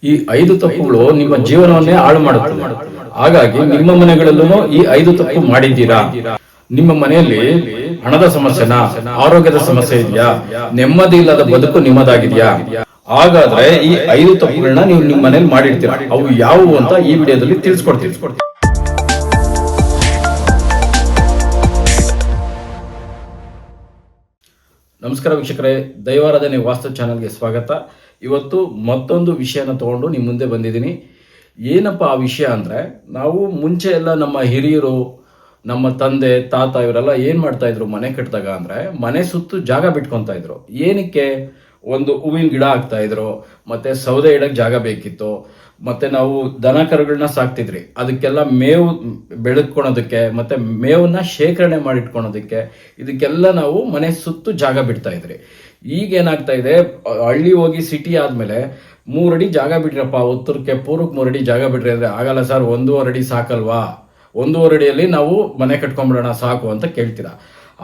ಈ 5 ತಪ್ಪುಗಳು ನಿಮ್ಮ ಜೀವನವನ್ನೇ ಹಾಳು ಮಾಡುತ್ತದೆ. ಹಾಗಾಗಿ ನಿಮ್ಮ ಮನೆಗಳಲ್ಲೂ ಈ 5 ತಪ್ಪು ಮಾಡಿದ್ದೀರಾ? ನಿಮ್ಮ ಮನೆಯಲ್ಲಿ ಹಣದ ಸಮಸ್ಯೆನಾ, ಆರೋಗ್ಯದ ಸಮಸ್ಯೆ ಇದೆಯಾ, ನೆಮ್ಮದಿ ಇಲ್ಲದ ಬದುಕು ನಿಮ್ಮದಾಗಿದೆಯಾ? ಹಾಗಾದ್ರೆ ಈ 5 ತಪ್ಪುಗಳನ್ನ ನೀವು ನಿಮ್ಮ ಮನೇಲಿ ಮಾಡಿರ್ತೀರಾ. ಅವು ಯಾವುವು ಅಂತ ಈ ವಿಡಿಯೋದಲ್ಲಿ ತಿಳಿಸ್ಕೊಡ್ತೀನಿ. ನಮಸ್ಕಾರ ವೀಕ್ಷಕರೇ, ದೈವಾರಾಧನೆ ವಾಸ್ತು ಚಾನಲ್ಗೆ ಸ್ವಾಗತ. ಇವತ್ತು ಮತ್ತೊಂದು ವಿಷಯನ ತಗೊಂಡು ನಿಮ್ಮ ಮುಂದೆ ಬಂದಿದ್ದೀನಿ. ಏನಪ್ಪ ಆ ವಿಷಯ ಅಂದರೆ, ನಾವು ಮುಂಚೆ ಎಲ್ಲ ನಮ್ಮ ಹಿರಿಯರು, ನಮ್ಮ ತಂದೆ ತಾತ ಇವರೆಲ್ಲ ಏನು ಮಾಡ್ತಾ ಇದ್ರು ಮನೆ ಕಟ್ಟಿದಾಗ ಅಂದರೆ, ಮನೆ ಸುತ್ತು ಜಾಗ ಬಿಟ್ಕೊತಾ ಇದ್ರು. ಏನಕ್ಕೆ? ಒಂದು ಹೂವಿನ ಗಿಡ ಹಾಕ್ತಾ ಇದ್ರು, ಮತ್ತೆ ಸೌದೆ ಇಡಕ್ಕೆ ಜಾಗ ಬೇಕಿತ್ತು, ಮತ್ತೆ ನಾವು ದನ ಕರುಗಳನ್ನ ಸಾಕ್ತಿದ್ರಿ, ಅದಕ್ಕೆಲ್ಲ ಮೇವು ಬೆಳೆದ್ಕೊಳೋದಕ್ಕೆ ಮತ್ತೆ ಮೇವನ್ನ ಶೇಖರಣೆ ಮಾಡಿಟ್ಕೊಳೋದಕ್ಕೆ ಇದಕ್ಕೆಲ್ಲ ನಾವು ಮನೆ ಸುತ್ತು ಜಾಗ ಬಿಡ್ತಾ ಇದ್ರಿ. ಈಗ ಏನಾಗ್ತಾ ಇದೆ, ಹಳ್ಳಿ ಹೋಗಿ ಸಿಟಿ ಆದ್ಮೇಲೆ 3 ಅಡಿ ಜಾಗ ಬಿಡ್ರಪ್ಪ, ಉತ್ತರಕ್ಕೆ ಪೂರ್ವಕ್ಕೆ 3 ಅಡಿ ಜಾಗ ಬಿಡ್ರಿ ಅಂದ್ರೆ, ಆಗಲ್ಲ ಸರ್, 1.5 ಅಡಿ ಸಾಕಲ್ವಾ, 1.5 ಅಡಿಯಲ್ಲಿ ನಾವು ಮನೆ ಕಟ್ಕೊಂಡ್ಬಿಡೋಣ ಸಾಕು ಅಂತ ಕೇಳ್ತೀರಾ.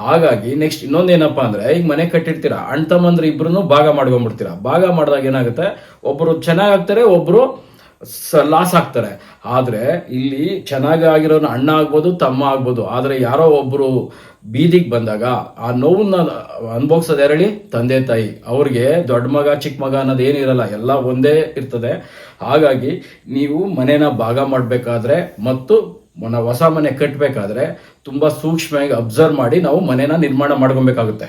ಹಾಗಾಗಿ ನೆಕ್ಸ್ಟ್ ಇನ್ನೊಂದೇನಪ್ಪ ಅಂದ್ರೆ, ಈಗ ಮನೆ ಕಟ್ಟಿರ್ತೀರಾ, ಅಣ್ಣ ತಮ್ಮಂದ್ರೆ ಇಬ್ರು ಭಾಗ ಮಾಡ್ಕೊಂಡ್ಬಿಡ್ತೀರಾ. ಭಾಗ ಮಾಡಿದಾಗ ಏನಾಗುತ್ತೆ, ಒಬ್ರು ಚೆನ್ನಾಗಾಗ್ತಾರೆ, ಒಬ್ರು ಲಾಸ್ ಆಗ್ತಾರೆ. ಆದ್ರೆ ಇಲ್ಲಿ ಚೆನ್ನಾಗಿ ಆಗಿರೋನು ಅಣ್ಣ ಆಗ್ಬೋದು, ತಮ್ಮ ಆಗ್ಬೋದು. ಆದ್ರೆ ಯಾರೋ ಒಬ್ರು ಬೀದಿಗೆ ಬಂದಾಗ ಆ ನೋವನ್ನ ಅನುಭವಿಸೋದು ಯಾರಳಿ? ತಂದೆ ತಾಯಿ. ಅವ್ರಿಗೆ ದೊಡ್ಡ ಮಗ ಚಿಕ್ಕ ಮಗ ಅನ್ನೋದು ಏನಿರಲ್ಲ, ಎಲ್ಲ ಒಂದೇ ಇರ್ತದೆ. ಹಾಗಾಗಿ ನೀವು ಮನೇನ ಭಾಗ ಮಾಡಬೇಕಾದ್ರೆ ಮತ್ತು ಹೊಸ ಮನೆ ಕಟ್ಟಬೇಕಾದ್ರೆ ತುಂಬಾ ಸೂಕ್ಷ್ಮವಾಗಿ ಅಬ್ಸರ್ವ್ ಮಾಡಿ ನಾವು ಮನೇನ ನಿರ್ಮಾಣ ಮಾಡ್ಕೊಬೇಕಾಗುತ್ತೆ.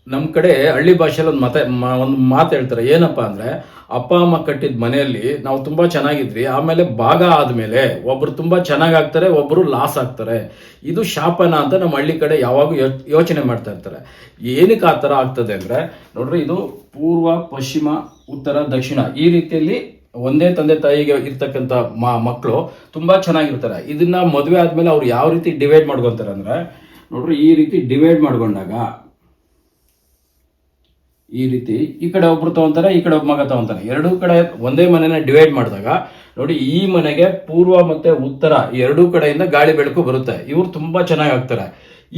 ನಮ್ಮ ಕಡೆ ಹಳ್ಳಿ ಭಾಷೆಯಲ್ಲಿ ಒಂದು ಮಾತು ಹೇಳ್ತಾರೆ. ಏನಪ್ಪಾ ಅಂದ್ರೆ, ಅಪ್ಪ ಅಮ್ಮ ಕಟ್ಟಿದ ಮನೆಯಲ್ಲಿ ನಾವು ತುಂಬಾ ಚೆನ್ನಾಗಿದ್ರಿ, ಆಮೇಲೆ ಭಾಗ ಆದ್ಮೇಲೆ ಒಬ್ರು ತುಂಬಾ ಚೆನ್ನಾಗಾಗ್ತಾರೆ, ಒಬ್ರು ಲಾಸ್ ಆಗ್ತಾರೆ. ಇದು ಶಾಪನ ಅಂತ ನಮ್ಮ ಹಳ್ಳಿ ಕಡೆ ಯಾವಾಗ ಯೋಚನೆ ಮಾಡ್ತಾ ಇರ್ತಾರೆ. ಏನಕ್ಕೆ ಆ ಥರ ಆಗ್ತದೆ ಅಂದ್ರೆ, ನೋಡ್ರಿ, ಇದು ಪೂರ್ವ, ಪಶ್ಚಿಮ, ಉತ್ತರ, ದಕ್ಷಿಣ ಈ ರೀತಿಯಲ್ಲಿ ಒಂದೇ ತಂದೆ ತಾಯಿಗೆ ಇರ್ತಕ್ಕಂಥ ಮಕ್ಕಳು ತುಂಬಾ ಚೆನ್ನಾಗಿರ್ತಾರೆ. ಇದನ್ನ ಮದುವೆ ಆದ್ಮೇಲೆ ಅವ್ರು ಯಾವ ರೀತಿ ಡಿವೈಡ್ ಮಾಡ್ಕೊಂತಾರೆ ಅಂದ್ರೆ, ನೋಡ್ರಿ, ಈ ರೀತಿ ಡಿವೈಡ್ ಮಾಡ್ಕೊಂಡಾಗ ಈ ರೀತಿ ಈ ಕಡೆ ಒಬ್ರು ತಗೊಂತಾರೆ, ಈ ಕಡೆ ಒಬ್ಬ ಮಗ ತಗೊಂತಾನೆ. ಎರಡೂ ಕಡೆ ಒಂದೇ ಮನೆನ ಡಿವೈಡ್ ಮಾಡಿದಾಗ ನೋಡಿ, ಈ ಮನೆಗೆ ಪೂರ್ವ ಮತ್ತೆ ಉತ್ತರ ಎರಡೂ ಕಡೆಯಿಂದ ಗಾಳಿ ಬೆಳಕು ಬರುತ್ತೆ, ಇವ್ರು ತುಂಬಾ ಚೆನ್ನಾಗಿ ಆಗ್ತಾರೆ.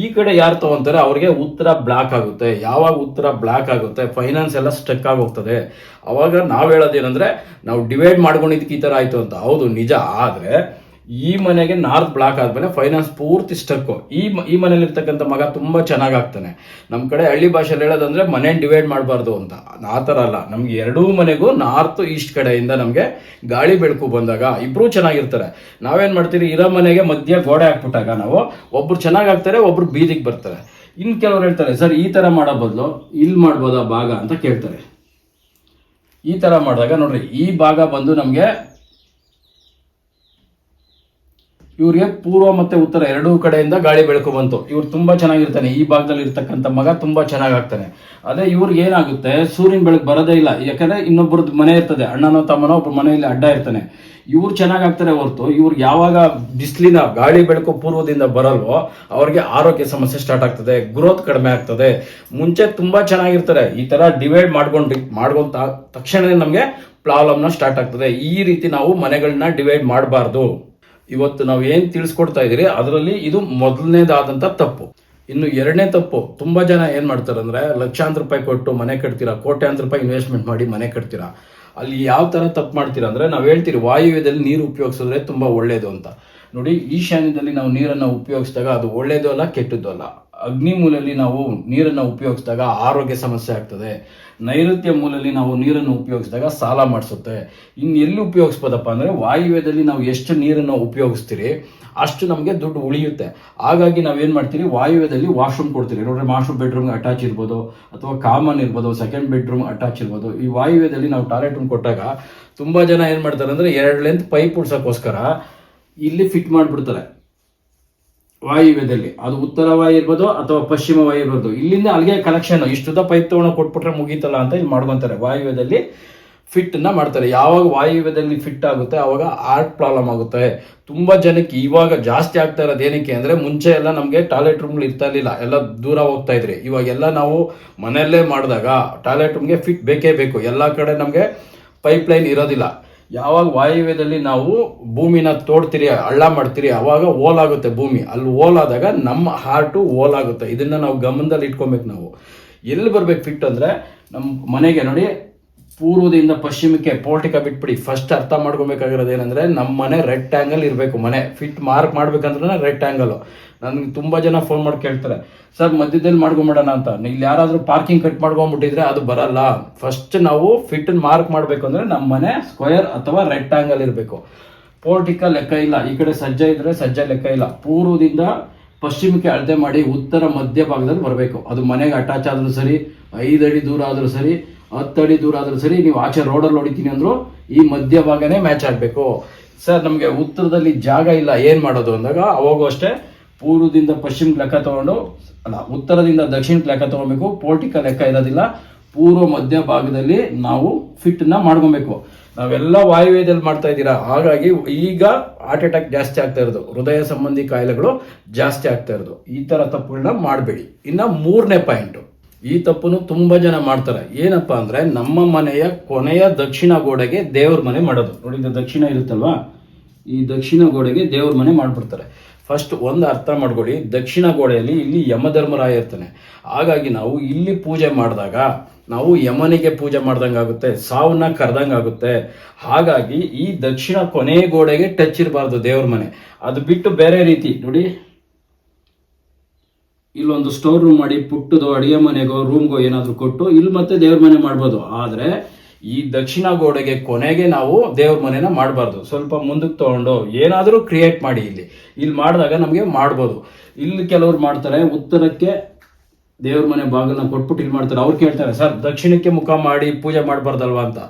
ಈ ಕಡೆ ಯಾರು ತಗೊಂತಾರೆ ಅವ್ರಿಗೆ ಉತ್ತರ ಬ್ಲಾಕ್ ಆಗುತ್ತೆ. ಯಾವಾಗ ಉತ್ತರ ಬ್ಲಾಕ್ ಆಗುತ್ತೆ, ಫೈನಾನ್ಸ್ ಎಲ್ಲ ಸ್ಟಕ್ ಆಗಿ ಹೋಗ್ತದೆ. ಅವಾಗ ನಾವ್ ಹೇಳೋದೇನಂದ್ರೆ, ನಾವು ಡಿವೈಡ್ ಮಾಡ್ಕೊಂಡಿದ್ದಕ್ಕೆ ಈ ತರ ಆಯ್ತು ಅಂತ. ಹೌದು, ನಿಜ. ಆದ್ರೆ ಈ ಮನೆಗೆ ನಾರ್ತ್ ಬ್ಲಾಕ್ ಆದ್ಮೇಲೆ ಫೈನಾನ್ಸ್ ಪೂರ್ತಿ ಸ್ಟಕ್. ಈ ಮನೇಲಿ ಇರ್ತಕ್ಕಂಥ ಮಗ ತುಂಬಾ ಚೆನ್ನಾಗಾಗ್ತಾನೆ. ನಮ್ ಕಡೆ ಹಳ್ಳಿ ಭಾಷೆಯಲ್ಲಿ ಹೇಳೋದಂದ್ರೆ, ಮನೆ ಡಿವೈಡ್ ಮಾಡಬಾರ್ದು ಅಂತ. ಆ ತರ ಅಲ್ಲ, ನಮ್ಗೆ ಎರಡೂ ಮನೆಗೂ ನಾರ್ತ್ ಈಸ್ಟ್ ಕಡೆಯಿಂದ ನಮ್ಗೆ ಗಾಳಿ ಬೆಳಕು ಬಂದಾಗ ಇಬ್ರು ಚೆನ್ನಾಗಿರ್ತಾರೆ. ನಾವೇನ್ ಮಾಡ್ತೀವಿ, ಇರೋ ಮನೆಗೆ ಮಧ್ಯ ಗೋಡೆ ಹಾಕ್ಬಿಟ್ಟಾಗ ನಾವು ಒಬ್ರು ಚೆನ್ನಾಗಾಗ್ತಾರೆ, ಒಬ್ರು ಬೀದಿಗೆ ಬರ್ತಾರೆ. ಇನ್ ಕೆಲವ್ರು ಹೇಳ್ತಾರೆ, ಸರ್ ಈ ತರ ಮಾಡೋ ಬದಲು ಇಲ್ಲಿ ಮಾಡ್ಬೋದಾ ಭಾಗ ಅಂತ ಕೇಳ್ತಾರೆ. ಈ ತರ ಮಾಡಿದಾಗ ನೋಡ್ರಿ, ಈ ಭಾಗ ಬಂದು ನಮ್ಗೆ ಇವ್ರಿಗೆ ಪೂರ್ವ ಮತ್ತೆ ಉತ್ತರ ಎರಡೂ ಕಡೆಯಿಂದ ಗಾಳಿ ಬೆಳಕು ಬಂತು, ಇವ್ರು ತುಂಬಾ ಚೆನ್ನಾಗಿರ್ತಾನೆ. ಈ ಭಾಗದಲ್ಲಿ ಇರ್ತಕ್ಕಂಥ ಮಗ ತುಂಬಾ ಚೆನ್ನಾಗಾಗ್ತಾನೆ. ಅದೇ ಇವ್ರಿಗೆ ಏನಾಗುತ್ತೆ, ಸೂರ್ಯನ ಬೆಳಕು ಬರೋದೇ ಇಲ್ಲ. ಯಾಕಂದ್ರೆ ಇನ್ನೊಬ್ಬರದ್ದು ಮನೆ ಇರ್ತದೆ, ಅಣ್ಣನೋ ತಮ್ಮನೋ ಒಬ್ಬರು ಮನೆಯಲ್ಲಿ ಅಡ್ಡ ಇರ್ತಾನೆ. ಇವ್ರು ಚೆನ್ನಾಗಾಗ್ತಾರೆ ಹೊರತು, ಇವ್ರಿಗೆ ಯಾವಾಗ ಬಿಸಿಲಿನ ಗಾಳಿ ಬೆಳಕು ಪೂರ್ವದಿಂದ ಬರಲ್ವೋ ಅವ್ರಿಗೆ ಆರೋಗ್ಯ ಸಮಸ್ಯೆ ಸ್ಟಾರ್ಟ್ ಆಗ್ತದೆ, ಗ್ರೋತ್ ಕಡಿಮೆ ಆಗ್ತದೆ. ಮುಂಚೆ ತುಂಬಾ ಚೆನ್ನಾಗಿರ್ತಾರೆ. ಈ ತರ ಡಿವೈಡ್ ಮಾಡ್ಕೊಂತ ತಕ್ಷಣ ನಮ್ಗೆ ಪ್ರಾಬ್ಲಮ್ನ ಸ್ಟಾರ್ಟ್ ಆಗ್ತದೆ. ಈ ರೀತಿ ನಾವು ಮನೆಗಳನ್ನ ಡಿವೈಡ್ ಮಾಡಬಾರ್ದು. ಇವತ್ತು ನಾವು ಏನ್ ತಿಳಿಸ್ಕೊಡ್ತಾ ಇದೀರಿ ಅದರಲ್ಲಿ ಇದು ಮೊದಲನೇದಾದಂತ ತಪ್ಪು. ಇನ್ನು ಎರಡನೇ ತಪ್ಪು, ತುಂಬಾ ಜನ ಏನ್ ಮಾಡ್ತಾರೆ ಅಂದ್ರೆ, ಲಕ್ಷಾಂತರ ರೂಪಾಯಿ ಕೊಟ್ಟು ಮನೆ ಕಟ್ತೀರಾ, ಕೋಟ್ಯಾಂತರ ರೂಪಾಯಿ ಇನ್ವೆಸ್ಟ್ಮೆಂಟ್ ಮಾಡಿ ಮನೆ ಕಟ್ತೀರಾ. ಅಲ್ಲಿ ಯಾವ ತರ ತಪ್ಪು ಮಾಡ್ತೀರಾ ಅಂದ್ರೆ, ನಾವ್ ಹೇಳ್ತೀರಿ ವಾಯುವ್ಯದಲ್ಲಿ ನೀರು ಉಪಯೋಗಿಸಿದ್ರೆ ತುಂಬಾ ಒಳ್ಳೇದು ಅಂತ. ನೋಡಿ, ಈಶಾನ್ಯದಲ್ಲಿ ನಾವು ನೀರನ್ನ ಉಪಯೋಗಿಸಿದಾಗ ಅದು ಒಳ್ಳೇದು ಅಲ್ಲ, ಕೆಟ್ಟದ್ದು ಅಲ್ಲ. ಅಗ್ನಿ ಮೂಲಲ್ಲಿ ನಾವು ನೀರನ್ನು ಉಪಯೋಗಿಸಿದಾಗ ಆರೋಗ್ಯ ಸಮಸ್ಯೆ ಆಗ್ತದೆ. ನೈಋತ್ಯ ಮೂಲಲ್ಲಿ ನಾವು ನೀರನ್ನು ಉಪಯೋಗಿಸಿದಾಗ ಸಾಲ ಮಾಡಿಸುತ್ತೆ. ಇನ್ನು ಎಲ್ಲಿ ಉಪಯೋಗಿಸ್ಬೋದಪ್ಪ ಅಂದ್ರೆ, ವಾಯುವ್ಯದಲ್ಲಿ ನಾವು ಎಷ್ಟು ನೀರನ್ನು ಉಪಯೋಗಿಸ್ತೀರಿ ಅಷ್ಟು ನಮಗೆ ದುಡ್ಡು ಉಳಿಯುತ್ತೆ. ಹಾಗಾಗಿ ನಾವೇನ್ ಮಾಡ್ತೀರಿ, ವಾಯುವ್ಯದಲ್ಲಿ ವಾಶ್ರೂಮ್ ಕೊಡ್ತೀರಿ. ನೋಡ್ರಿ, ಮಾಸ್ಟರ್ ಬೆಡ್ರೂಮ್ ಅಟ್ಯಾಚ್ ಇರ್ಬೋದು, ಅಥವಾ ಕಾಮನ್ ಇರ್ಬೋದು, ಸೆಕೆಂಡ್ ಬೆಡ್ರೂಮ್ ಅಟ್ಯಾಚ್ ಇರ್ಬೋದು. ಈ ವಾಯುವ್ಯದಲ್ಲಿ ನಾವು ಟಾಯ್ಲೆಟ್ ರೂಮ್ ಕೊಟ್ಟಾಗ ತುಂಬಾ ಜನ ಏನ್ ಮಾಡ್ತಾರೆ ಅಂದ್ರೆ, 2 ಲೆಂತ್ ಪೈಪ್ ಉಡ್ಸೋಕ್ಕೋಸ್ಕರ ಇಲ್ಲಿ ಫಿಟ್ ಮಾಡ್ಬಿಡ್ತಾರೆ ವಾಯುವ್ಯದಲ್ಲಿ. ಅದು ಉತ್ತರ ವಾಯು ಇರ್ಬೋದು ಅಥವಾ ಪಶ್ಚಿಮ ವಾಯು ಇರ್ಬೋದು. ಇಲ್ಲಿಂದ ಅಲ್ಲಿಗೆ ಕನೆಕ್ಷನ್, ಇಷ್ಟುದ ಪೈಪ್ ತಗೊಂಡು ಕೊಟ್ಬಿಟ್ರೆ ಮುಗೀತಲ್ಲ ಅಂತ ಇಲ್ಲಿ ಮಾಡ್ಕೊಂತಾರೆ. ವಾಯುವ್ಯದಲ್ಲಿ ಫಿಟ್ ನ ಮಾಡ್ತಾರೆ. ಯಾವಾಗ ವಾಯುವ್ಯದಲ್ಲಿ ಫಿಟ್ ಆಗುತ್ತೆ ಅವಾಗ ಹಾರ್ಟ್ ಪ್ರಾಬ್ಲಮ್ ಆಗುತ್ತೆ. ತುಂಬಾ ಜನಕ್ಕೆ ಇವಾಗ ಜಾಸ್ತಿ ಆಗ್ತಾ ಇರೋದು ಏನಕ್ಕೆ ಅಂದ್ರೆ, ಮುಂಚೆ ಎಲ್ಲ ನಮ್ಗೆ ಟಾಯ್ಲೆಟ್ ರೂಮ್ ಇರ್ತಾ ಇರ್ಲಿಲ್ಲ, ಎಲ್ಲ ದೂರ ಹೋಗ್ತಾ ಇದ್ರಿ. ಇವಾಗೆಲ್ಲ ನಾವು ಮನೆಯಲ್ಲೇ ಮಾಡಿದಾಗ ಟಾಯ್ಲೆಟ್ ರೂಮ್ಗೆ ಫಿಟ್ ಬೇಕೇ ಬೇಕು. ಎಲ್ಲಾ ಕಡೆ ನಮ್ಗೆ ಪೈಪ್ ಲೈನ್ ಇರೋದಿಲ್ಲ. ಯಾವಾಗ ವಾಯುವ್ಯದಲ್ಲಿ ನಾವು ಭೂಮಿನ ತೋಡ್ತೀರಿ, ಹಳ್ಳ ಮಾಡ್ತೀರಿ, ಅವಾಗ ಓಲಾಗುತ್ತೆ ಭೂಮಿ. ಅಲ್ಲಿ ಓಲಾದಾಗ ನಮ್ಮ ಹಾರ್ಟು ಓಲಾಗುತ್ತೆ. ಇದನ್ನ ನಾವು ಗಮನದಲ್ಲಿ ಇಟ್ಕೊಬೇಕು. ನಾವು ಎಲ್ಲಿ ಬರ್ಬೇಕು ಫಿಟ್ ಅಂದ್ರೆ, ನಮ್ಮ ಮನೆಗೆ ನೋಡಿ, ಪೂರ್ವದಿಂದ ಪಶ್ಚಿಮಕ್ಕೆ ಪೋರ್ಟಿಕ ಬಿಟ್ಬಿಡಿ. ಫಸ್ಟ್ ಅರ್ಥ ಮಾಡ್ಕೊಬೇಕಾಗಿರೋದು ಏನಂದ್ರೆ ನಮ್ಮ ಮನೆ ರೆಕ್ಟ್ಯಾಂಗಲ್ ಇರಬೇಕು. ಮನೆ ಫಿಟ್ ಮಾರ್ಕ್ ಮಾಡ್ಬೇಕಂದ್ರೆ ರೆಕ್ಟ್ಯಾಂಗಲ್. ನನ್ಗೆ ತುಂಬಾ ಜನ ಫೋನ್ ಮಾಡಿ ಕೇಳ್ತಾರೆ, ಸರ್ ಮಧ್ಯದಲ್ಲಿ ಮಾಡ್ಕೊಂಬಿಡೋಣ ಅಂತ. ಇಲ್ಲಿ ಯಾರಾದ್ರೂ ಪಾರ್ಕಿಂಗ್ ಕಟ್ ಮಾಡ್ಕೊಂಡ್ಬಿಟ್ಟಿದ್ರೆ ಅದು ಬರಲ್ಲ. ಫಸ್ಟ್ ನಾವು ಫಿಟ್ ಮಾರ್ಕ್ ಮಾಡ್ಬೇಕು ಅಂದ್ರೆ ನಮ್ಮ ಮನೆ ಸ್ಕ್ವೇರ್ ಅಥವಾ ರೆಕ್ಟ್ಯಾಂಗಲ್ ಇರಬೇಕು. ಪೋರ್ಟಿಕ ಲೆಕ್ಕ ಇಲ್ಲ, ಈ ಕಡೆ ಸಜ್ಜ ಇದ್ರೆ ಸಜ್ಜ ಲೆಕ್ಕ ಇಲ್ಲ. ಪೂರ್ವದಿಂದ ಪಶ್ಚಿಮಕ್ಕೆ ಅಳತೆ ಮಾಡಿ ಉತ್ತರ ಮಧ್ಯ ಭಾಗದಲ್ಲಿ ಬರಬೇಕು. ಅದು ಮನೆಗೆ ಅಟ್ಯಾಚ್ ಆದ್ರೂ ಸರಿ, 5 ಅಡಿ ದೂರ ಆದ್ರೂ ಸರಿ, 10 ಅಡಿ ದೂರ ಆದ್ರೂ ಸರಿ, ನೀವು ಆಚೆ ರೋಡಲ್ಲಿ ಹೊಡಿತೀನಿ ಅಂದ್ರು ಈ ಮಧ್ಯ ಭಾಗನೇ ಮ್ಯಾಚ್ ಆಗಬೇಕು. ಸರ್ ನಮಗೆ ಉತ್ತರದಲ್ಲಿ ಜಾಗ ಇಲ್ಲ, ಏನ್ ಮಾಡೋದು ಅಂದಾಗ ಅವಾಗೂ ಅಷ್ಟೇ ಪೂರ್ವದಿಂದ ಪಶ್ಚಿಮಕ್ಕೆ ಲೆಕ್ಕ ತಗೊಂಡು, ಅಲ್ಲ ಉತ್ತರದಿಂದ ದಕ್ಷಿಣಕ್ಕೆ ಲೆಕ್ಕ ತಗೊಬೇಕು. ಪೋರ್ಟಿಕ ಲೆಕ್ಕ ಇರೋದಿಲ್ಲ. ಪೂರ್ವ ಮಧ್ಯ ಭಾಗದಲ್ಲಿ ನಾವು ಫಿಟ್ ನ ಮಾಡ್ಕೊಬೇಕು. ನಾವೆಲ್ಲ ವಾಯುವ್ಯದಲ್ಲಿ ಮಾಡ್ತಾ ಇದ್ದೀರಾ, ಹಾಗಾಗಿ ಈಗ ಹಾರ್ಟ್ ಅಟ್ಯಾಕ್ ಜಾಸ್ತಿ ಆಗ್ತಾ ಇರೋದು, ಹೃದಯ ಸಂಬಂಧಿ ಕಾಯಿಲೆಗಳು ಜಾಸ್ತಿ ಆಗ್ತಾ ಇರೋದು. ಈ ತರ ತಪ್ಪುಗಳನ್ನ ಮಾಡಬೇಡಿ. ಇನ್ನ 3ನೇ ಪಾಯಿಂಟ್, ಈ ತಪ್ಪನ್ನು ತುಂಬಾ ಜನ ಮಾಡ್ತಾರೆ. ಏನಪ್ಪಾ ಅಂದ್ರೆ ನಮ್ಮ ಮನೆಯ ಕೊನೆಯ ದಕ್ಷಿಣ ಗೋಡೆಗೆ ದೇವ್ರ ಮನೆ ಮಾಡೋದು. ನೋಡಿ ಇದು ದಕ್ಷಿಣ ಇರುತ್ತಲ್ವಾ, ಈ ದಕ್ಷಿಣ ಗೋಡೆಗೆ ದೇವ್ರ ಮನೆ ಮಾಡ್ಬಿಡ್ತಾರೆ. ಫಸ್ಟ್ ಒಂದು ಅರ್ಥ ಮಾಡ್ಕೊಳ್ಳಿ, ದಕ್ಷಿಣ ಗೋಡೆಯಲ್ಲಿ ಇಲ್ಲಿ ಯಮಧರ್ಮರಾಯ ಇರ್ತಾನೆ. ಹಾಗಾಗಿ ನಾವು ಇಲ್ಲಿ ಪೂಜೆ ಮಾಡಿದಾಗ ನಾವು ಯಮನಿಗೆ ಪೂಜೆ ಮಾಡ್ದಂಗಾಗುತ್ತೆ, ಸಾವನ್ನ ಕರೆದಂಗಾಗುತ್ತೆ. ಹಾಗಾಗಿ ಈ ದಕ್ಷಿಣ ಕೊನೆ ಗೋಡೆಗೆ ಟಚ್ ಇರಬಾರ್ದು ದೇವ್ರ ಮನೆ. ಅದು ಬಿಟ್ಟು ಬೇರೆ ರೀತಿ ನೋಡಿ, ಇಲ್ಲೊಂದು ಸ್ಟೋರ್ ರೂಮ್ ಮಾಡಿ ಪುಟ್ಟದು ಅಡಿಗೆ ಮನೆಗೋ ರೂಮ್ಗೋ ಏನಾದ್ರು ಕೊಟ್ಟು ಇಲ್ಲಿ ಮತ್ತೆ ದೇವ್ರ ಮನೆ ಮಾಡ್ಬೋದು. ಆದ್ರೆ ಈ ದಕ್ಷಿಣ ಗೋಡೆಗೆ ಕೊನೆಗೆ ನಾವು ದೇವ್ರ ಮನೆನ ಮಾಡಬಾರ್ದು. ಸ್ವಲ್ಪ ಮುಂದಕ್ಕೆ ತಗೊಂಡು ಏನಾದರೂ ಕ್ರಿಯೇಟ್ ಮಾಡಿ ಇಲ್ಲಿ ಮಾಡಿದಾಗ ನಮಗೆ ಮಾಡ್ಬೋದು. ಇಲ್ಲಿ ಕೆಲವ್ರು ಮಾಡ್ತಾರೆ, ಉತ್ತರಕ್ಕೆ ದೇವ್ರ ಮನೆ ಬಾಗಿಲನ್ನ ಕೊಟ್ಬಿಟ್ಟು ಇಲ್ಲಿ ಮಾಡ್ತಾರೆ. ಅವ್ರು ಕೇಳ್ತಾರೆ, ಸರ್ ದಕ್ಷಿಣಕ್ಕೆ ಮುಖ ಮಾಡಿ ಪೂಜೆ ಮಾಡಬಾರ್ದಲ್ವಾ ಅಂತ.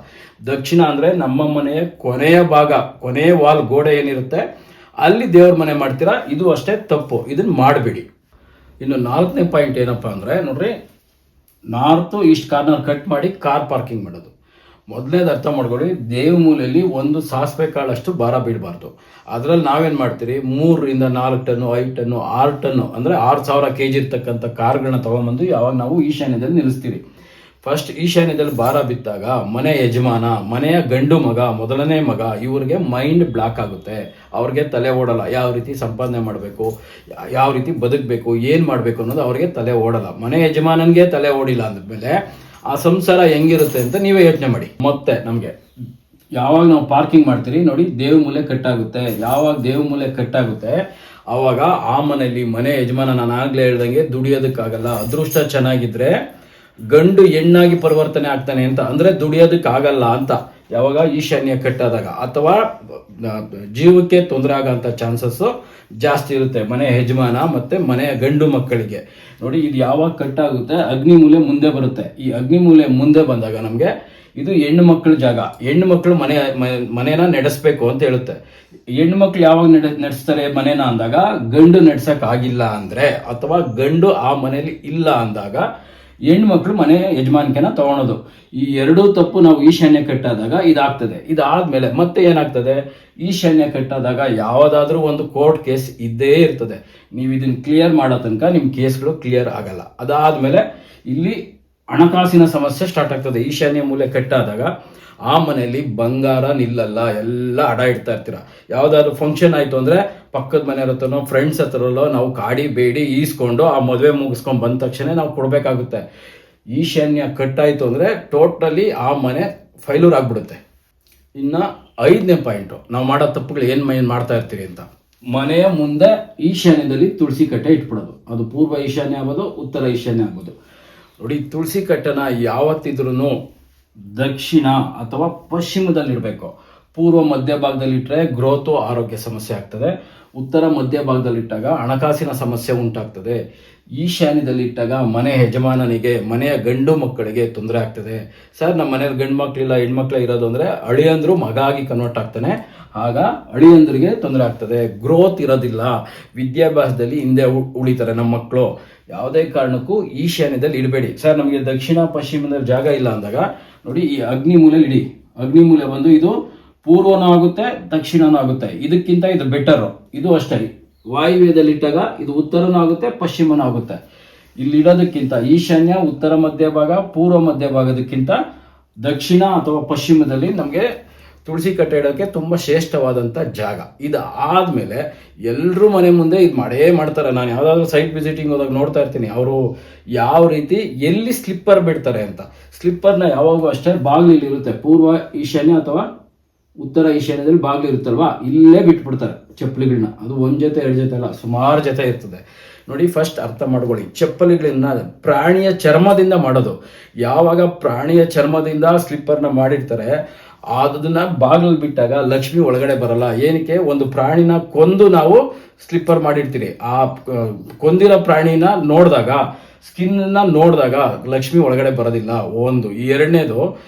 ದಕ್ಷಿಣ ಅಂದ್ರೆ ನಮ್ಮ ಮನೆಯ ಕೊನೆಯ ಭಾಗ, ಕೊನೆಯ ವಾಲ್ ಗೋಡೆ ಏನಿರುತ್ತೆ ಅಲ್ಲಿ ದೇವ್ರ ಮನೆ ಮಾಡ್ತೀರಾ, ಇದು ಅಷ್ಟೇ ತಪ್ಪು. ಇದನ್ನ ಮಾಡಬೇಡಿ. ಇನ್ನು 4ನೇ ಪಾಯಿಂಟ್ ಏನಪ್ಪಾ ಅಂದ್ರೆ ನೋಡ್ರಿ, ನಾರ್ತ್ ಈಸ್ಟ್ ಕಾರ್ನರ್ ಕಟ್ ಮಾಡಿ ಕಾರ್ ಪಾರ್ಕಿಂಗ್ ಮಾಡೋದು. ಮೊದಲನೇದು ಅರ್ಥ ಮಾಡ್ಕೊಳ್ಳಿ, ದೇವ ಮೂಲೆಯಲ್ಲಿ ಒಂದು ಸಾಸಿವೆ ಕಾಳಷ್ಟು ಭಾರ ಬೀಳಬಾರ್ದು. ಅದರಲ್ಲಿ ನಾವೇನು ಮಾಡ್ತೀರಿ, 3 ರಿಂದ 4 ಟನ್ನು 5 ಟನ್ನು 6 ಟನ್ನು ಅಂದರೆ 6000 kg ಇರ್ತಕ್ಕಂಥ ಕಾರ್ಗಳನ್ನ ತೊಗೊಂಬಂದು ಯಾವಾಗ ನಾವು ಈಶಾನ್ಯದಲ್ಲಿ ನಿಲ್ಲಿಸ್ತೀರಿ. ಫಸ್ಟ್ ಈಶಾನ್ಯದಲ್ಲಿ ಭಾರ ಬಿದ್ದಾಗ ಮನೆ ಯಜಮಾನ, ಮನೆಯ ಗಂಡು ಮಗ, ಮೊದಲನೇ ಮಗ, ಇವ್ರಿಗೆ ಮೈಂಡ್ ಬ್ಲಾಕ್ ಆಗುತ್ತೆ. ಅವ್ರಿಗೆ ತಲೆ ಓಡಲ್ಲ. ಯಾವ ರೀತಿ ಸಂಪಾದನೆ ಮಾಡಬೇಕು, ಯಾವ ರೀತಿ ಬದುಕಬೇಕು, ಏನು ಮಾಡಬೇಕು ಅನ್ನೋದು ಅವ್ರಿಗೆ ತಲೆ ಓಡಲ್ಲ. ಮನೆ ಯಜಮಾನನಿಗೆ ತಲೆ ಓಡಿಲ್ಲ ಅಂದಮೇಲೆ ಆ ಸಂಸಾರ ಹೆಂಗಿರುತ್ತೆ ಅಂತ ನೀವೇ ಯೋಚನೆ ಮಾಡಿ. ಮತ್ತೆ ನಮಗೆ ಯಾವಾಗ ನಾವು ಪಾರ್ಕಿಂಗ್ ಮಾಡ್ತೀರಿ ನೋಡಿ, ದೇವ ಮೂಲೆ ಕಟ್ಟಾಗುತ್ತೆ. ಯಾವಾಗ ದೇವ ಮೂಲೆ ಕಟ್ಟಾಗುತ್ತೆ ಆವಾಗ ಆ ಮನೆಯಲ್ಲಿ ಮನೆ ಯಜಮಾನ, ನಾನು ಆಗ್ಲೇ ಹೇಳ್ದಂಗೆ ದುಡಿಯೋದಕ್ಕಾಗಲ್ಲ. ಅದೃಷ್ಟ ಚೆನ್ನಾಗಿದ್ರೆ ಗಂಡು ಹೆಣ್ಣಾಗಿ ಪರಿವರ್ತನೆ ಆಗ್ತಾನೆ ಅಂತ, ಅಂದ್ರೆ ದುಡಿಯೋದಕ್ಕಾಗಲ್ಲ ಅಂತ. ಯಾವಾಗ ಈಶಾನ್ಯ ಕಟ್ಟಾದಾಗ ಅಥವಾ ಜೀವಕ್ಕೆ ತೊಂದರೆ ಆಗಂತ ಚಾನ್ಸಸ್ ಜಾಸ್ತಿ ಇರುತ್ತೆ ಮನೆ ಯಜಮಾನ ಮತ್ತೆ ಮನೆಯ ಗಂಡು ಮಕ್ಕಳಿಗೆ. ನೋಡಿ ಇದು ಯಾವಾಗ ಕಟ್ಟಾಗುತ್ತೆ, ಅಗ್ನಿ ಮೂಲೆ ಮುಂದೆ ಬರುತ್ತೆ. ಈ ಅಗ್ನಿ ಮೂಲೆ ಮುಂದೆ ಬಂದಾಗ ನಮಗೆ ಇದು ಹೆಣ್ಣು ಮಕ್ಕಳ ಜಾಗ. ಹೆಣ್ಣು ಮಕ್ಕಳು ಮನೇನ ನಡೆಸ್ಬೇಕು ಅಂತ ಹೇಳುತ್ತೆ. ಹೆಣ್ಣು ಮಕ್ಳು ಯಾವಾಗ ನಡೆಸ್ತಾರೆ ಮನೇನ ಅಂದಾಗ, ಗಂಡು ನಡ್ಸಕ್ ಆಗಿಲ್ಲ ಅಂದ್ರೆ ಅಥವಾ ಗಂಡು ಆ ಮನೇಲಿ ಇಲ್ಲ ಅಂದಾಗ ಹೆಣ್ಣು ಮಕ್ಕಳು ಮನೆ ಯಜಮಾನಿಕೆನ ತಗೊಳೋದು. ಈ ಎರಡೂ ತಪ್ಪು ನಾವು ಈಶಾನ್ಯ ಕಟ್ಟಾದಾಗ ಇದಾಗ್ತದೆ. ಇದಾದ್ಮೇಲೆ ಮತ್ತೆ ಏನಾಗ್ತದೆ, ಈಶಾನ್ಯ ಕಟ್ಟಾದಾಗ ಯಾವುದಾದ್ರೂ ಒಂದು ಕೋರ್ಟ್ ಕೇಸ್ ಇದ್ದೇ ಇರ್ತದೆ. ನೀವು ಇದನ್ನ ಕ್ಲಿಯರ್ ಮಾಡೋ ತನಕ ನಿಮ್ಮ ಕೇಸ್ಗಳು ಕ್ಲಿಯರ್ ಆಗಲ್ಲ. ಅದಾದ್ಮೇಲೆ ಇಲ್ಲಿ ಹಣಕಾಸಿನ ಸಮಸ್ಯೆ ಸ್ಟಾರ್ಟ್ ಆಗ್ತದೆ. ಈಶಾನ್ಯ ಮೂಲೆ ಕಟ್ಟಾದಾಗ ಆ ಮನೆಯಲ್ಲಿ ಬಂಗಾರ ನಿಲ್ಲಲ್ಲ, ಎಲ್ಲ ಅಡ ಇಡ್ತಾ ಇರ್ತೀರ. ಯಾವ್ದಾದ್ರು ಫಂಕ್ಷನ್ ಆಯ್ತು ಅಂದ್ರೆ ಪಕ್ಕದ ಮನೆಯವ್ರ ಹತ್ರನೋ ಫ್ರೆಂಡ್ಸ್ ಹತ್ರಲ್ಲೋ ನಾವು ಕಾಡಿ ಬೇಡಿ ಈಸ್ಕೊಂಡು ಆ ಮದುವೆ ಮುಗಿಸ್ಕೊಂಡು ಬಂದ ತಕ್ಷಣ ನಾವು ಕೊಡ್ಬೇಕಾಗುತ್ತೆ. ಈಶಾನ್ಯ ಕಟ್ಟಾಯ್ತು ಅಂದ್ರೆ ಟೋಟಲಿ ಆ ಮನೆ ಫೈಲೂರ್ ಆಗ್ಬಿಡುತ್ತೆ. ಇನ್ನ 5ನೇ ಪಾಯಿಂಟು, ನಾವು ಮಾಡೋ ತಪ್ಪುಗಳು ಏನ್ ಮಾಡ್ತಾ ಇರ್ತೀವಿ ಅಂತ. ಮನೆಯ ಮುಂದೆ ಈಶಾನ್ಯದಲ್ಲಿ ತುಳಸಿ ಕಟ್ಟೆ ಇಟ್ಬಿಡೋದು. ಅದು ಪೂರ್ವ ಈಶಾನ್ಯ ಆಗ್ಬೋದು, ಉತ್ತರ ಈಶಾನ್ಯ ಆಗ್ಬೋದು. ನೋಡಿ ತುಳಸಿ ಕಟ್ಟೆನ ಯಾವತ್ತಿದ್ರೂ ದಕ್ಷಿಣ ಅಥವಾ ಪಶ್ಚಿಮದಲ್ಲಿಡಬೇಕು. ಪೂರ್ವ ಮಧ್ಯ ಭಾಗದಲ್ಲಿಟ್ಟರೆ ಗ್ರೋತು ಆರೋಗ್ಯ ಸಮಸ್ಯೆ ಆಗ್ತದೆ. ಉತ್ತರ ಮಧ್ಯ ಭಾಗದಲ್ಲಿಟ್ಟಾಗ ಹಣಕಾಸಿನ ಸಮಸ್ಯೆ ಉಂಟಾಗ್ತದೆ. ಈಶಾನ್ಯದಲ್ಲಿಟ್ಟಾಗ ಮನೆ ಯಜಮಾನನಿಗೆ, ಮನೆಯ ಗಂಡು ಮಕ್ಕಳಿಗೆ ತೊಂದರೆ ಆಗ್ತದೆ. ಸರ್ ನಮ್ಮ ಮನೆಯಲ್ಲಿ ಗಂಡು ಮಕ್ಕಳಿಲ್ಲ ಹೆಣ್ಮಕ್ಳೇ ಇರೋದು ಅಂದರೆ ಅಳಿಯಂದ್ರು ಮಗ ಆಗಿ ಕನ್ವರ್ಟ್ ಆಗ್ತಾನೆ. ಆಗ ಅಳಿಯಂದ್ರಿಗೆ ತೊಂದರೆ ಆಗ್ತದೆ, ಗ್ರೋತ್ ಇರೋದಿಲ್ಲ, ವಿದ್ಯಾಭ್ಯಾಸದಲ್ಲಿ ಹಿಂದೆ ಉಳಿತಾರೆ ನಮ್ಮ ಮಕ್ಕಳು. ಯಾವುದೇ ಕಾರಣಕ್ಕೂ ಈಶಾನ್ಯದಲ್ಲಿ ಇಡಬೇಡಿ. ಸರ್ ನಮಗೆ ದಕ್ಷಿಣ ಪಶ್ಚಿಮದಲ್ಲಿ ಜಾಗ ಇಲ್ಲ ಅಂದಾಗ ನೋಡಿ, ಈ ಅಗ್ನಿ ಮೂಲೆಯಲ್ಲಿ ಇಡಿ. ಅಗ್ನಿ ಮೂಲೆ ಬಂದು ಇದು ಪೂರ್ವನೂ ಆಗುತ್ತೆ, ದಕ್ಷಿಣನೂ ಆಗುತ್ತೆ. ಇದಕ್ಕಿಂತ ಇದು ಬೆಟರ್. ಇದು ಅಷ್ಟೇ, ವಾಯುವ್ಯದಲ್ಲಿಟ್ಟಾಗ ಇದು ಉತ್ತರನೂ ಆಗುತ್ತೆ, ಪಶ್ಚಿಮನೂ ಆಗುತ್ತೆ. ಇಲ್ಲಿಡೋದಕ್ಕಿಂತ ಈಶಾನ್ಯ, ಉತ್ತರ ಮಧ್ಯ ಭಾಗ, ಪೂರ್ವ ಮಧ್ಯ ಭಾಗದಕ್ಕಿಂತ ದಕ್ಷಿಣ ಅಥವಾ ಪಶ್ಚಿಮದಲ್ಲಿ ನಮಗೆ ತುಳಸಿ ಕಟ್ಟೆ ಇಡೋಕ್ಕೆ ತುಂಬ ಶ್ರೇಷ್ಠವಾದಂಥ ಜಾಗ. ಇದು ಆದಮೇಲೆ ಎಲ್ಲರೂ ಮನೆ ಮುಂದೆ ಇದು ಮಾಡೇ ಮಾಡ್ತಾರೆ. ನಾನು ಯಾವುದಾದ್ರೂ ಸೈಟ್ ವಿಸಿಟಿಂಗ್ ಹೋದಾಗ ನೋಡ್ತಾ ಇರ್ತೀನಿ, ಅವರು ಯಾವ ರೀತಿ ಎಲ್ಲಿ ಸ್ಲಿಪ್ಪರ್ ಬಿಡ್ತಾರೆ ಅಂತ. ಸ್ಲಿಪ್ಪರ್ನ ಯಾವಾಗೂ ಅಷ್ಟೇ ಬಾಗಿಲು ಇರುತ್ತೆ, ಪೂರ್ವ ಈಶಾನ್ಯ ಅಥವಾ ಉತ್ತರ ಈಶಾನ್ಯದಲ್ಲಿ ಬಾಗಿಲು ಇರುತ್ತಲ್ವಾ, ಇಲ್ಲೇ ಬಿಟ್ಬಿಡ್ತಾರೆ ಚಪ್ಪಲಿಗಳನ್ನ. ಅದು ಒಂದು ಜೊತೆ ಎರಡು ಜೊತೆ ಅಲ್ಲ, ಸುಮಾರು ಜೊತೆ ಇರ್ತದೆ. ನೋಡಿ, ಫಸ್ಟ್ ಅರ್ಥ ಮಾಡ್ಕೊಳ್ಳಿ, ಚಪ್ಪಲಿಗಳನ್ನ ಪ್ರಾಣಿಯ ಚರ್ಮದಿಂದ ಮಾಡೋದು. ಯಾವಾಗ ಪ್ರಾಣಿಯ ಚರ್ಮದಿಂದ ಸ್ಲಿಪ್ಪರ್ನ ಮಾಡಿರ್ತಾರೆ, ಅದನ್ನ ಬಾಗಿಲು ಬಿಟ್ಟಾಗ ಲಕ್ಷ್ಮಿ ಒಳಗಡೆ ಬರಲ್ಲ. ಏನಕ್ಕೆ? ಒಂದು ಪ್ರಾಣಿನ ಕೊಂದು ನಾವು ಸ್ಲಿಪ್ಪರ್ ಮಾಡಿರ್ತೀರಿ, ಆ ಕೊಂದಿರೋ ಪ್ರಾಣಿನ ನೋಡಿದಾಗ, ಸ್ಕಿನ್ನ ನೋಡಿದಾಗ ಲಕ್ಷ್ಮಿ ಒಳಗಡೆ ಬರೋದಿಲ್ಲ. ಒಂದು. ಎರಡನೇದು,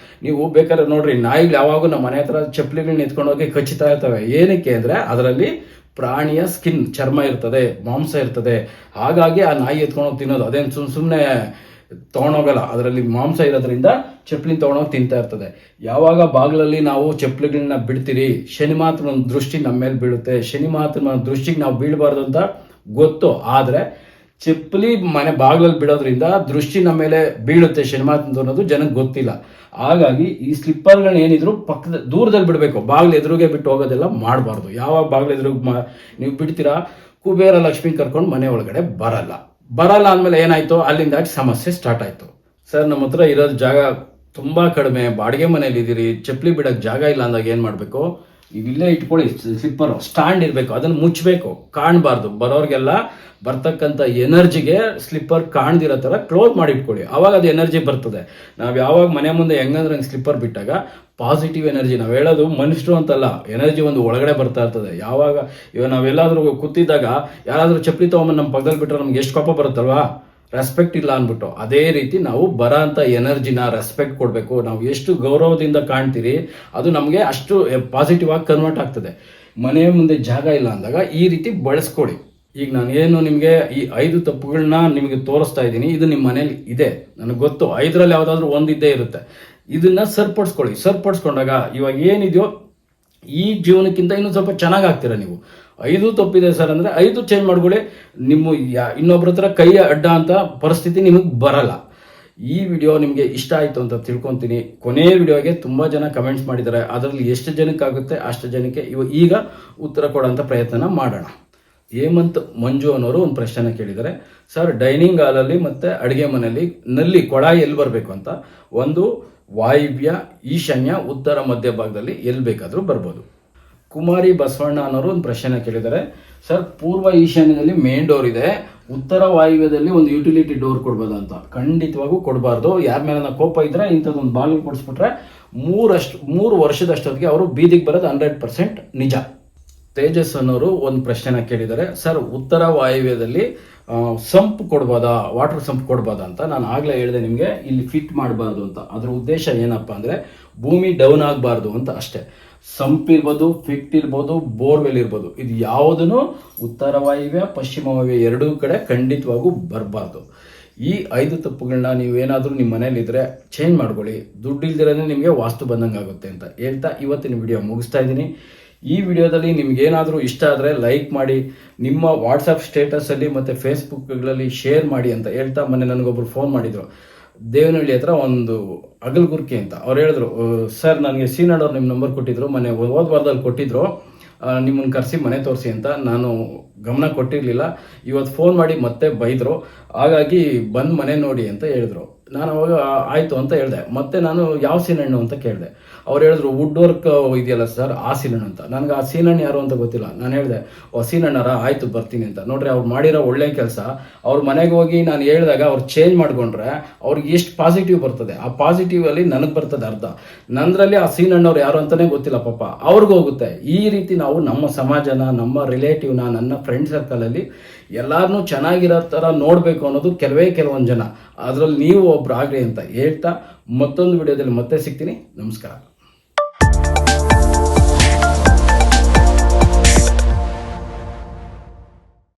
ನೀವು ಬೇಕಾದ್ರೆ ನೋಡ್ರಿ, ನಾಯಿಗಳು ಯಾವಾಗೂ ನಮ್ಮ ಮನೆ ಹತ್ರ ಚಪ್ಪಲಿಗಳನ್ನ ಎತ್ಕೊಂಡು ಹೋಗಿ ಕಚ್ಚುತ್ತಾ ಇರ್ತವೆ. ಏನಕ್ಕೆ ಅಂದರೆ ಅದರಲ್ಲಿ ಪ್ರಾಣಿಯ ಸ್ಕಿನ್, ಚರ್ಮ ಇರ್ತದೆ, ಮಾಂಸ ಇರ್ತದೆ. ಹಾಗಾಗಿ ಆ ನಾಯಿ ಎತ್ಕೊಂಡೋಗಿ ತಿನ್ನೋದು. ಅದೇನು ಸುಮ್ಮನೆ ತೊಗೊಂಡೋಗಲ್ಲ, ಅದರಲ್ಲಿ ಮಾಂಸ ಇರೋದ್ರಿಂದ ಚಪ್ಪಲಿನ ತೊಗೊಂಡೋಗಿ ತಿಂತಾ ಇರ್ತದೆ. ಯಾವಾಗ ಬಾಗಿಲಲ್ಲಿ ನಾವು ಚಪ್ಪಲಿಗಳನ್ನ ಬಿಡ್ತೀರಿ, ಶನಿ ಮಾತ್ರ ದೃಷ್ಟಿ ನಮ್ಮ ಮೇಲೆ ಬೀಳುತ್ತೆ. ಶನಿ ಮಾತ್ರ ದೃಷ್ಟಿಗೆ ನಾವು ಬೀಳಬಾರ್ದು ಅಂತ ಗೊತ್ತು, ಆದರೆ ಚಪ್ಪಲಿ ಮನೆ ಬಾಗಿಲಲ್ಲಿ ಬಿಡೋದ್ರಿಂದ ದೃಷ್ಟಿ ನಮ್ಮ ಮೇಲೆ ಬೀಳುತ್ತೆ ಶನಿಮಾತಂದು ಅನ್ನೋದು ಜನಕ್ಕೆ ಗೊತ್ತಿಲ್ಲ. ಹಾಗಾಗಿ ಈ ಸ್ಲಿಪ್ಪರ್ಗಳನ್ನ ಏನಿದ್ರು ಪಕ್ಕದ ದೂರದಲ್ಲಿ ಬಿಡಬೇಕು, ಬಾಗಿಲು ಎದುರುಗೆ ಬಿಟ್ಟು ಹೋಗೋದೆಲ್ಲ ಮಾಡಬಾರ್ದು. ಯಾವಾಗ ಬಾಗಿಲು ಎದುರುಗೆ ನೀವು ಬಿಡ್ತೀರಾ, ಕುಬೇರ ಲಕ್ಷ್ಮಿ ಕರ್ಕೊಂಡು ಮನೆ ಒಳಗಡೆ ಬರಲ್ಲ ಅಂದಮೇಲೆ ಏನಾಯ್ತು, ಅಲ್ಲಿಂದಾಗಿ ಸಮಸ್ಯೆ ಸ್ಟಾರ್ಟ್ ಆಯಿತು. ಸರ್, ನಮ್ಮ ಹತ್ರ ಇರೋದು ಜಾಗ ತುಂಬ ಕಡಿಮೆ, ಬಾಡಿಗೆ ಮನೇಲಿ ಇದ್ದೀರಿ, ಚಪ್ಪಲಿ ಬಿಡೋಕ್ಕೆ ಜಾಗ ಇಲ್ಲ ಅಂದಾಗ ಏನು ಮಾಡಬೇಕು, ಇಲ್ಲೇ ಇಟ್ಕೊಳ್ಳಿ. ಸ್ಲಿಪ್ಪರ್ ಸ್ಟ್ಯಾಂಡ್ ಇರಬೇಕು, ಅದನ್ನು ಮುಚ್ಚಬೇಕು, ಕಾಣಬಾರ್ದು. ಬರೋರಿಗೆಲ್ಲ ಬರ್ತಕ್ಕಂಥ ಎನರ್ಜಿಗೆ ಸ್ಲಿಪ್ಪರ್ ಕಾಣ್ದಿರೋ ಥರ ಕ್ಲೋಸ್ ಮಾಡಿ ಇಟ್ಕೊಳ್ಳಿ. ಆವಾಗ ಅದು ಎನರ್ಜಿ ಬರ್ತದೆ. ನಾವು ಯಾವಾಗ ಮನೆ ಮುಂದೆ ಹೆಂಗಂದ್ರೆ ಸ್ಲಿಪ್ಪರ್ ಬಿಟ್ಟಾಗ ಪಾಸಿಟಿವ್ ಎನರ್ಜಿ, ನಾವು ಹೇಳೋದು ಮನುಷ್ಯರು ಅಂತಲ್ಲ, ಎನರ್ಜಿ ಒಂದು ಒಳಗಡೆ ಬರ್ತಾ ಇರ್ತದೆ. ಯಾವಾಗ ಇವಾಗ ನಾವೆಲ್ಲಾದ್ರೂ ಕೂತಿದ್ದಾಗ ಯಾರಾದರೂ ಚಪ್ಪಲಿ ತೊಗೊಂಬಂದು ನಮ್ಮ ಪಕ್ಕದಲ್ಲಿ ಬಿಟ್ಟರೆ ನಮ್ಗೆ ಎಷ್ಟು ಕೋಪ ಬರುತ್ತಲ್ವಾ, ರೆಸ್ಪೆಕ್ಟ್ ಇಲ್ಲ ಅಂದ್ಬಿಟ್ಟು. ಅದೇ ರೀತಿ ನಾವು ಬರೋ ಅಂಥ ಎನರ್ಜಿನ ರೆಸ್ಪೆಕ್ಟ್ ಕೊಡಬೇಕು. ನಾವು ಎಷ್ಟು ಗೌರವದಿಂದ ಕಾಣ್ತೀರಿ, ಅದು ನಮಗೆ ಅಷ್ಟು ಪಾಸಿಟಿವ್ ಆಗಿ ಕನ್ವರ್ಟ್ ಆಗ್ತದೆ. ಮನೆ ಮುಂದೆ ಜಾಗ ಇಲ್ಲ ಅಂದಾಗ ಈ ರೀತಿ ಬಳಸ್ಕೊಡಿ. ಈಗ ನಾನು ಏನು ನಿಮಗೆ ಈ 5 ತಪ್ಪುಗಳನ್ನ ನಿಮಗೆ ತೋರಿಸ್ತಾ ಇದ್ದೀನಿ, ಇದು ನಿಮ್ಮ ಮನೇಲಿ ಇದೆ, ನನಗೆ ಗೊತ್ತು. 5ರಲ್ಲಿ ಯಾವುದಾದ್ರೂ ಒಂದಿದ್ದೇ ಇರುತ್ತೆ. ಇದನ್ನ ಸರಿಪಡಿಸ್ಕೊಂಡಾಗ ಇವಾಗ ಏನಿದೆಯೋ ಈ ಜೀವನಕ್ಕಿಂತ ಇನ್ನೂ ಸ್ವಲ್ಪ ಚೆನ್ನಾಗಿ ಆಗ್ತೀರಾ ನೀವು. 5 ತಪ್ಪಿದೆ ಸರ್ ಅಂದರೆ 5 ಚೇಂಜ್ ಮಾಡ್ಕೊಳ್ಳಿ. ನಿಮ್ಮ ಇನ್ನೊಬ್ರ ಹತ್ರ ಕೈ ಅಡ್ಡ ಅಂತ ಪರಿಸ್ಥಿತಿ ನಿಮಗೆ ಬರಲ್ಲ. ಈ ವಿಡಿಯೋ ನಿಮಗೆ ಇಷ್ಟ ಆಯಿತು ಅಂತ ತಿಳ್ಕೊತೀನಿ. ಕೊನೆಯ ವಿಡಿಯೋಗೆ ತುಂಬ ಜನ ಕಮೆಂಟ್ಸ್ ಮಾಡಿದ್ದಾರೆ, ಅದರಲ್ಲಿ ಎಷ್ಟು ಜನಕ್ಕಾಗುತ್ತೆ ಅಷ್ಟು ಜನಕ್ಕೆ ಈಗ ಉತ್ತರ ಕೊಡೋಂಥ ಪ್ರಯತ್ನ ಮಾಡೋಣ. ಹೇಮಂತ್ ಮಂಜು ಅನ್ನೋರು ಒಂದು ಪ್ರಶ್ನೆ ಕೇಳಿದ್ದಾರೆ. ಸರ್, ಡೈನಿಂಗ್ ಹಾಲಲ್ಲಿ ಮತ್ತು ಅಡುಗೆ ಮನೆಯಲ್ಲಿ ನಲ್ಲಿ ಕೊಳಾಯಿ ಎಲ್ಲಿ ಬರಬೇಕು ಅಂತ. ಒಂದು, ವಾಯುವ್ಯ, ಈಶಾನ್ಯ, ಉತ್ತರ, ಮಧ್ಯ ಭಾಗದಲ್ಲಿ ಎಲ್ಲಿ ಬೇಕಾದರೂ ಬರ್ಬೋದು. ಕುಮಾರಿ ಬಸವಣ್ಣ ಅನ್ನೋರು ಒಂದು ಪ್ರಶ್ನೆ ಕೇಳಿದ್ದಾರೆ. ಸರ್, ಪೂರ್ವ ಈಶಾನ್ಯದಲ್ಲಿ ಮೇನ್ ಡೋರ್ ಇದೆ, ಉತ್ತರ ವಾಯುವ್ಯದಲ್ಲಿ ಒಂದು ಯುಟಿಲಿಟಿ ಡೋರ್ ಕೊಡ್ಬೋದು ಅಂತ. ಖಂಡಿತವಾಗೂ ಕೊಡಬಾರ್ದು. ಯಾರ ಮೇಲೆ ಕೋಪ ಇದ್ದರೆ ಇಂಥದ್ದೊಂದು ಬಾಗಿಲು ಕೊಡಿಸ್ಬಿಟ್ರೆ 3 ವರ್ಷದಷ್ಟೊತ್ತಿಗೆ ಅವರು ಬೀದಿಗೆ ಬರೋದು 100% ನಿಜ. ತೇಜಸ್ ಅನ್ನೋರು ಒಂದು ಪ್ರಶ್ನೆನ ಕೇಳಿದ್ದಾರೆ. ಸರ್, ಉತ್ತರ ವಾಯುವ್ಯದಲ್ಲಿ ಸಂಪ್ ಕೊಡ್ಬೋದಾ, ವಾಟರ್ ಸಂಪ್ ಕೊಡ್ಬೋದಾ ಅಂತ. ನಾನು ಆಗಲೇ ಹೇಳಿದೆ ನಿಮಗೆ, ಇಲ್ಲಿ ಫಿಟ್ ಮಾಡಬಾರ್ದು ಅಂತ. ಅದರ ಉದ್ದೇಶ ಏನಪ್ಪ ಅಂದರೆ ಭೂಮಿ ಡೌನ್ ಆಗಬಾರ್ದು ಅಂತ ಅಷ್ಟೇ. ಸಂಪ್ ಇರ್ಬೋದು, ಫಿಟ್ ಇರ್ಬೋದು, ಬೋರ್ವೆಲ್ ಇರ್ಬೋದು, ಇದು ಯಾವುದೂ ಉತ್ತರ ವಾಯುವ್ಯ, ಪಶ್ಚಿಮ ವಾಯುವ್ಯ ಎರಡೂ ಕಡೆ ಖಂಡಿತವಾಗೂ ಬರಬಾರ್ದು. ಈ 5 ತಪ್ಪುಗಳನ್ನ ನೀವೇನಾದರೂ ನಿಮ್ಮ ಮನೇಲಿದ್ದರೆ ಚೇಂಜ್ ಮಾಡ್ಕೊಳ್ಳಿ. ದುಡ್ಡು ಇಲ್ದಿರೋದೇ ನಿಮಗೆ ವಾಸ್ತು ಬಂದಂಗೆ ಆಗುತ್ತೆ ಅಂತ ಹೇಳ್ತಾ ಇವತ್ತಿನ ವಿಡಿಯೋ ಮುಗಿಸ್ತಾ ಇದ್ದೀನಿ. ಈ ವಿಡಿಯೋದಲ್ಲಿ ನಿಮಗೇನಾದರೂ ಇಷ್ಟ ಆದರೆ ಲೈಕ್ ಮಾಡಿ, ನಿಮ್ಮ ವಾಟ್ಸಪ್ ಸ್ಟೇಟಸಲ್ಲಿ ಮತ್ತು ಫೇಸ್ಬುಕ್ಗಳಲ್ಲಿ ಶೇರ್ ಮಾಡಿ ಅಂತ ಹೇಳ್ತಾ, ಮೊನ್ನೆ ನನಗೊಬ್ಬರು ಫೋನ್ ಮಾಡಿದರು, ದೇವನಹಳ್ಳಿ ಹತ್ರ ಒಂದು ಅಗಲಗುರ್ಕಿ ಅಂತ. ಅವ್ರು ಹೇಳಿದ್ರು, ಸರ್, ನನಗೆ ಸೀನಾಡವ್ರು ನಿಮ್ಮ ನಂಬರ್ ಕೊಟ್ಟಿದ್ರು, ಮೊನ್ನೆ ಹೋದ ವಾರದಲ್ಲಿ ಕೊಟ್ಟಿದ್ರು, ನಿಮ್ಮನ್ನು ಕರೆಸಿ ಮನೆ ತೋರಿಸಿ ಅಂತ. ನಾನು ಗಮನ ಕೊಟ್ಟಿರಲಿಲ್ಲ. ಇವತ್ತು ಫೋನ್ ಮಾಡಿ ಮತ್ತೆ ಬೈದರು. ಹಾಗಾಗಿ ಬಂದು ಮನೆ ನೋಡಿ ಅಂತ ಹೇಳಿದ್ರು. ನಾನು ಅವಾಗ ಆಯಿತು ಅಂತ ಹೇಳಿದೆ. ಮತ್ತೆ ನಾನು ಯಾವ ಸೀನಣ್ಣು ಅಂತ ಕೇಳಿದೆ. ಅವ್ರು ಹೇಳಿದ್ರು, ವುಡ್ ವರ್ಕ್ ಇದೆಯಲ್ಲ ಸರ್, ಆ ಸೀನಣ್ಣು ಅಂತ. ನನಗೆ ಆ ಸೀನಣ್ಣು ಯಾರು ಅಂತ ಗೊತ್ತಿಲ್ಲ. ನಾನು ಹೇಳಿದೆ, ಸೀನಣ್ಣರ, ಆಯಿತು ಬರ್ತೀನಿ ಅಂತ. ನೋಡ್ರಿ, ಅವ್ರು ಮಾಡಿರೋ ಒಳ್ಳೆ ಕೆಲಸ. ಅವ್ರ ಮನೆಗೆ ಹೋಗಿ ನಾನು ಹೇಳಿದಾಗ ಅವ್ರು ಚೇಂಜ್ ಮಾಡಿಕೊಂಡ್ರೆ ಅವ್ರಿಗೆ ಎಷ್ಟು ಪಾಸಿಟಿವ್ ಬರ್ತದೆ, ಆ ಪಾಸಿಟಿವಲ್ಲಿ ನನಗೆ ಬರ್ತದೆ ಅರ್ಧ. ನಂದರಲ್ಲಿ ಆ ಸೀನಣ್ಣವ್ರು ಯಾರು ಅಂತಲೇ ಗೊತ್ತಿಲ್ಲ ಪಾಪ, ಅವ್ರಿಗೂ ಹೋಗುತ್ತೆ. ಈ ರೀತಿ ನಾವು ನಮ್ಮ ಸಮಾಜನ, ನಮ್ಮ ರಿಲೇಟಿವ್ನ, ನನ್ನ ಫ್ರೆಂಡ್ ಸರ್ಕಲಲ್ಲಿ ಎಲ್ಲಾರನ್ನೂ ಚೆನ್ನಾಗಿರೋ ಥರ ನೋಡಬೇಕು ಅನ್ನೋದು ಕೆಲವೊಂದು ಜನ. ಅದರಲ್ಲಿ ನೀವು ಒಬ್ರು ಆಗಲಿ ಅಂತ ಹೇಳ್ತಾ ಮತ್ತೊಂದು ವಿಡಿಯೋದಲ್ಲಿ ಮತ್ತೆ ಸಿಗ್ತೀನಿ. ನಮಸ್ಕಾರ.